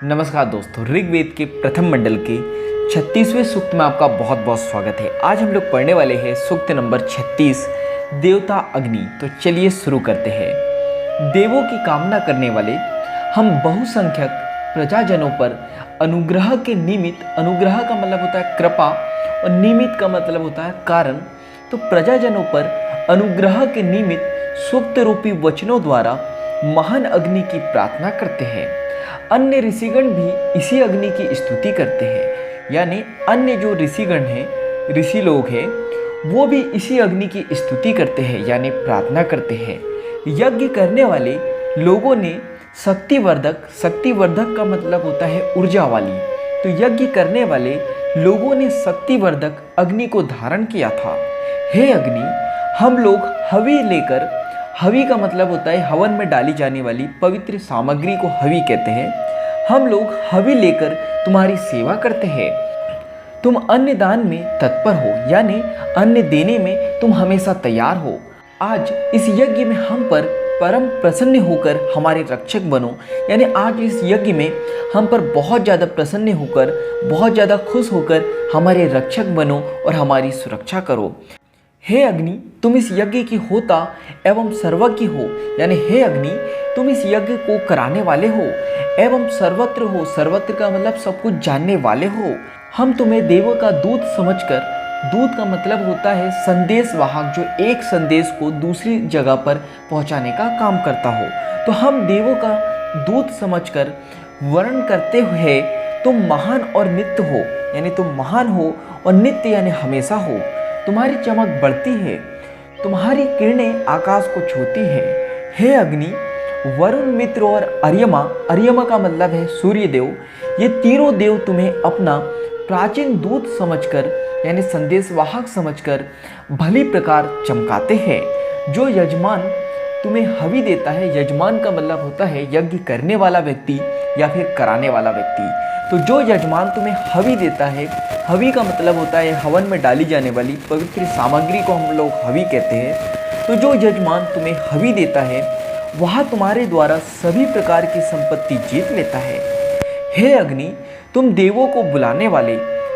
नमस्कार दोस्तों, ऋग्वेद के प्रथम मंडल के 36वें सूक्त में आपका बहुत बहुत स्वागत है। आज हम लोग पढ़ने वाले हैं सूक्त नंबर 36, देवता अग्नि। तो चलिए शुरू करते हैं। देवों की कामना करने वाले हम बहुसंख्यक प्रजाजनों पर अनुग्रह के निमित्त, अनुग्रह का मतलब होता है कृपा और निमित्त का मतलब होता है कारण, तो प्रजाजनों पर अनुग्रह के निमित्त सूक्त रूपी वचनों द्वारा महान अग्नि की प्रार्थना करते हैं। अन्य ऋषिगण भी इसी अग्नि की स्तुति करते हैं, यानी अन्य जो ऋषिगण हैं, ऋषि लोग हैं, वो भी इसी अग्नि की स्तुति करते हैं यानी प्रार्थना करते हैं। यज्ञ करने वाले लोगों ने शक्तिवर्धक, शक्तिवर्धक का मतलब होता है ऊर्जा वाली, तो यज्ञ करने वाले लोगों ने शक्तिवर्धक अग्नि को धारण किया था। हे अग्नि, हम लोग हवि लेकर, हवि का मतलब होता है हवन में डाली जाने वाली पवित्र सामग्री को हवि कहते हैं। हम लोग हवि लेकर तुम्हारी सेवा करते हैं। तुम अन्न दान में तत्पर हो, यानी अन्न देने में तुम हमेशा तैयार हो। आज इस यज्ञ में हम पर परम प्रसन्न होकर हमारे रक्षक बनो, यानी आज इस यज्ञ में हम पर बहुत ज़्यादा प्रसन्न होकर, बहुत ज़्यादा खुश होकर हमारे रक्षक बनो और हमारी सुरक्षा करो। हे अग्नि, तुम इस यज्ञ की होता एवं सर्वज्ञ हो, यानी हे अग्नि, तुम इस यज्ञ को कराने वाले हो एवं सर्वत्र हो, सर्वत्र का मतलब सब कुछ जानने वाले हो। हम तुम्हें देवों का दूत समझकर, दूत का मतलब होता है संदेश वाहक, जो एक संदेश को दूसरी जगह पर पहुंचाने का काम करता हो, तो हम देवों का दूत समझकर वर्ण करते हुए तुम महान और नित्य हो, यानी तुम महान हो और नित्य यानी हमेशा हो। तुम्हारी चमक बढ़ती है, तुम्हारी किरणें आकाश को छूती है। हे अग्नि, वरुण, मित्र और अर्यमा, अर्यमा का मतलब है सूर्य देव, ये तीनों देव तुम्हें अपना प्राचीन दूत समझकर यानी संदेशवाहक समझकर भली प्रकार चमकाते हैं। जो यजमान तुम्हें हवि देता है, यजमान का मतलब होता है यज्ञ करने वाला व्यक्ति या फिर कराने वाला व्यक्ति, तो जो यजमान तुम्हें हवि देता है, हवि का मतलब होता है हवन में डाली जाने वाली पवित्र सामग्री को हम लोग हवि कहते हैं। तो जो यजमान तुम्हें हवि देता है वह तुम्हारे द्वारा सभी प्रकार की संपत्ति जीत लेता है। हे अग्नि, तुम देवों को बुलाने वाले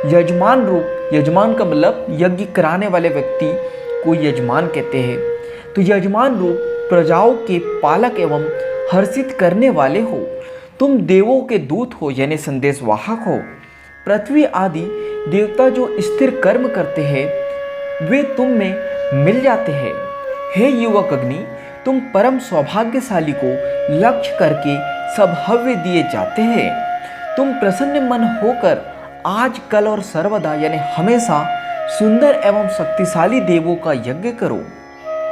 यजमान रूप, यजमान का मतलब यज्ञ कराने वाले व्यक्ति को यजमान कहते हैं, तो यजमान रूप प्रजाओं के पालक एवं हर्षित करने वाले हो। तुम देवों के दूत हो यानी संदेशवाहक हो। पृथ्वी आदि देवता जो स्थिर कर्म करते हैं वे तुम में मिल जाते हैं। हे युवक अग्नि, तुम परम सौभाग्यशाली को लक्ष्य करके सब हव्य दिए जाते हैं। तुम प्रसन्न मन होकर आज, कल और सर्वदा यानी हमेशा सुंदर एवं शक्तिशाली देवों का यज्ञ करो।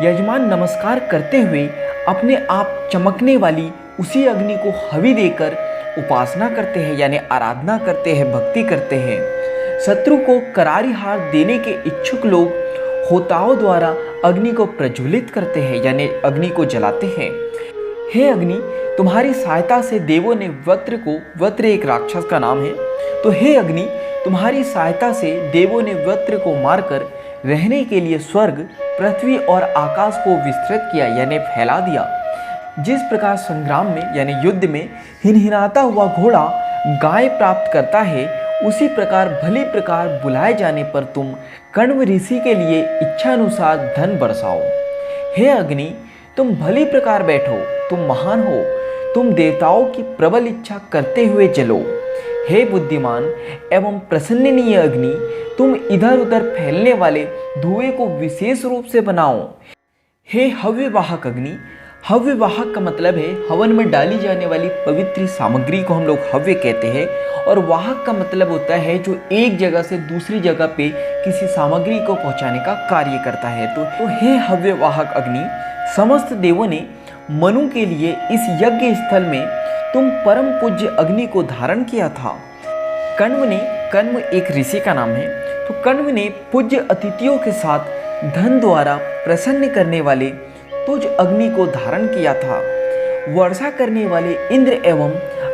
यजमान नमस्कार करते हुए अपने आप चमकने वाली उसी अग्नि को हवि देकर उपासना करते हैं यानी आराधना करते हैं, भक्ति करते हैं। शत्रु को करारी हार देने के इच्छुक लोग होताओं द्वारा अग्नि को प्रज्वलित करते हैं यानी अग्नि को जलाते हैं। हे अग्नि, तुम्हारी सहायता से देवों ने वत्र को, वत्र एक राक्षस का नाम है, तो हे अग्नि, तुम्हारी सहायता से देवों ने वत्र को मारकर रहने के लिए स्वर्ग, पृथ्वी और आकाश को विस्तृत किया यानी फैला दिया। जिस प्रकार संग्राम में यानी युद्ध में हिनहिनाता हुआ घोड़ा गाय प्राप्त करता है, उसी प्रकार भली प्रकार बुलाए जाने पर तुम कण्व ऋषि के लिए इच्छानुसार धन बरसाओ। हे अग्नि, तुम भली प्रकार बैठो, तुम महान हो, तुम देवताओं की प्रबल इच्छा करते हुए जलो। हे बुद्धिमान एवं प्रसन्ननीय अग्नि, तुम इधर उधर फैलने वाले धुएं को विशेष रूप से बनाओ। हे हव्यवाहक अग्नि, हव्यवाहक का मतलब है हवन में डाली जाने वाली पवित्र सामग्री को हम लोग हव्य कहते हैं, और वाहक का मतलब होता है जो एक जगह से दूसरी जगह पे किसी सामग्री को पहुंचाने का कार्य करता है। तो हे हव्यवाहक अग्नि, समस्त देवों ने मनु के लिए इस यज्ञ स्थल में तुम परम पूज्य अग्नि को धारण किया था। कण्व ने, कण्व एक ऋषि का नाम है, तो कण्व ने पूज्य अतिथियों के साथ धन द्वारा प्रसन्न करने वाले तुझ अग्नि को धारण किया था। वर्षा करने वाले इंद्र एवं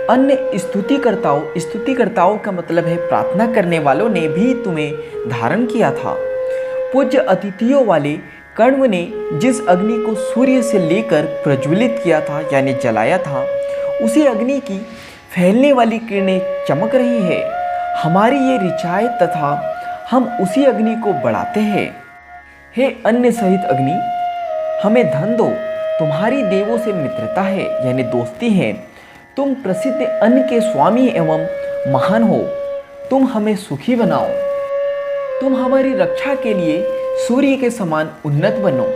अन्य स्तुतिकर्ताओं, स्तुतिकर्ताओं का मतलब है प्रार्थना करने वालों ने भी तुम्हें धारण किया था। पूज्य अतिथियों वाले कण्व ने जिस अग्नि को सूर्य से लेकर प्रज्वलित किया था यानी जलाया था, उसी अग्नि की फैलने वाली किरणें चमक रही है। हमारी ये ऋचाएं तथा हम उसी अग्नि को बढ़ाते हैं। हे अन्न सहित अग्नि, हमें धन दो। तुम्हारी देवों से मित्रता है यानी दोस्ती है। तुम प्रसिद्ध अन्न के स्वामी एवं महान हो। तुम हमें सुखी बनाओ। तुम हमारी रक्षा के लिए सूर्य के समान उन्नत बनो।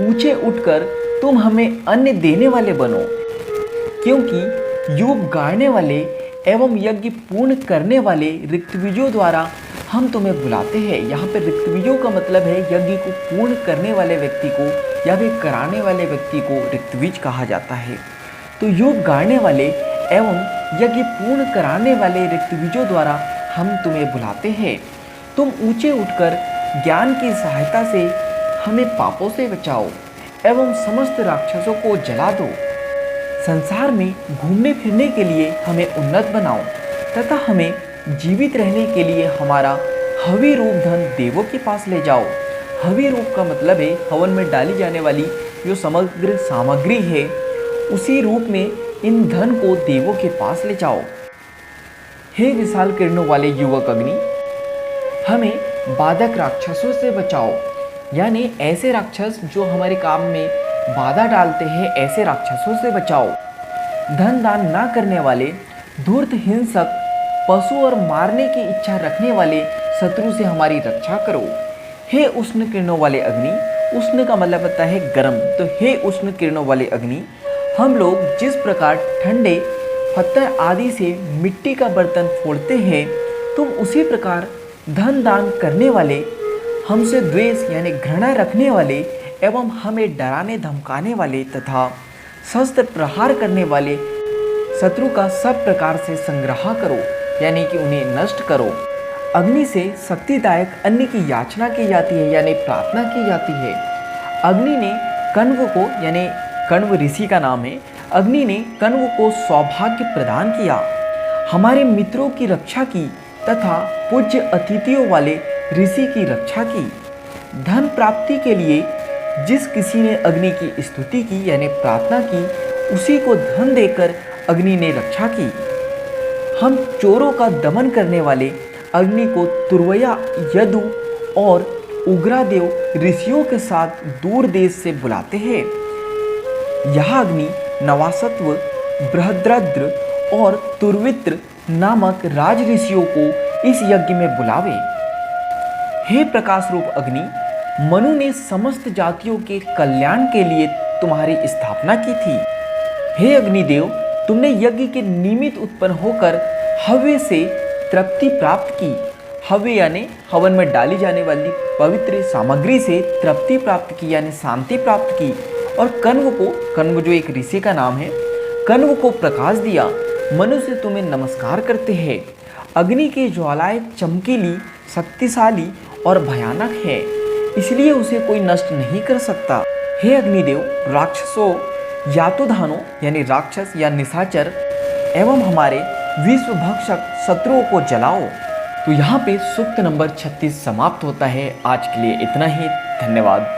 ऊंचे उठकर तुम हमें अन्न देने वाले बनो, क्योंकि युग गाड़ने वाले एवं यज्ञ पूर्ण करने वाले ऋत्विजों द्वारा हम तुम्हें बुलाते हैं। यहाँ पे ऋत्विजों का मतलब है यज्ञ को पूर्ण करने वाले व्यक्ति को या फिर कराने वाले व्यक्ति को ऋत्विज कहा जाता है। तो युग गाड़ने वाले एवं यज्ञ पूर्ण कराने वाले ऋत्विजों द्वारा हम तुम्हें बुलाते हैं। तुम ऊंचे उठकर ज्ञान की सहायता से हमें पापों से बचाओ एवं समस्त राक्षसों को जला दो। संसार में घूमने फिरने के लिए हमें उन्नत बनाओ तथा हमें जीवित रहने के लिए हमारा हवी रूप धन देवों के पास ले जाओ। हवी रूप का मतलब है हवन में डाली जाने वाली जो समग्र सामग्री है, उसी रूप में इन धन को देवों के पास ले जाओ। हे विशाल किरणों वाले युवक अग्नि, हमें बाधक राक्षसों से बचाओ, यानी ऐसे राक्षस जो हमारे काम में बाधा डालते हैं, ऐसे राक्षसों से बचाओ। धन दान ना करने वाले धूर्त हिंसक पशु और मारने की इच्छा रखने वाले शत्रु से हमारी रक्षा करो। हे उष्ण किरणों वाले अग्नि, उष्ण का मतलब होता है गर्म, तो हे उष्ण किरणों वाले अग्नि, हम लोग जिस प्रकार ठंडे पत्थर आदि से मिट्टी का बर्तन फोड़ते हैं, तुम उसी प्रकार धन दान करने वाले, हमसे द्वेष यानी घृणा रखने वाले एवं हमें डराने धमकाने वाले तथा शस्त्र प्रहार करने वाले शत्रु का सब प्रकार से संग्रह करो, यानी कि उन्हें नष्ट करो। अग्नि से शक्तिदायक अन्न की याचना की जाती है, यानी प्रार्थना की जाती है। अग्नि ने कण्व को, यानी कण्व ऋषि का नाम है, अग्नि ने कण्व को सौभाग्य प्रदान किया, हमारे मित्रों की रक्षा की तथा पूज्य अतिथियों वाले ऋषि की रक्षा की। धन प्राप्ति के लिए जिस किसी ने अग्नि की स्तुति की यानी प्रार्थना की, उसी को धन देकर अग्नि ने रक्षा की। हम चोरों का दमन करने वाले अग्नि को तुर्वया, यदु और उग्रादेव ऋषियों के साथ दूर देश से बुलाते हैं। यह अग्नि नवासत्व, बृहद्रद्र और तुर्वित्र नामक राज ऋषियों को इस यज्ञ में बुलावे। हे प्रकाश रूप अग्नि, मनु ने समस्त जातियों के कल्याण के लिए तुम्हारी स्थापना की थी। हे अग्निदेव, तुमने यज्ञ के निमित्त उत्पन्न होकर हव्य से तृप्ति प्राप्त की। हव्य यानी हवन में डाली जाने वाली पवित्र सामग्री से तृप्ति प्राप्त की, यानी शांति प्राप्त की। और कण्व को, कण्व जो एक ऋषि का नाम है, कण्व को प्रकाश दिया। मनुष्य तुम्हें नमस्कार करते हैं। अग्नि की ज्वालाएं चमकीली, शक्तिशाली और भयानक है, इसलिए उसे कोई नष्ट नहीं कर सकता। हे अग्निदेव, राक्षसों, यातुधानों यानी राक्षस या निशाचर एवं हमारे विश्व भक्षक शत्रुओं को जलाओ। तो यहाँ पे सूक्त नंबर 36 समाप्त होता है। आज के लिए इतना ही। धन्यवाद।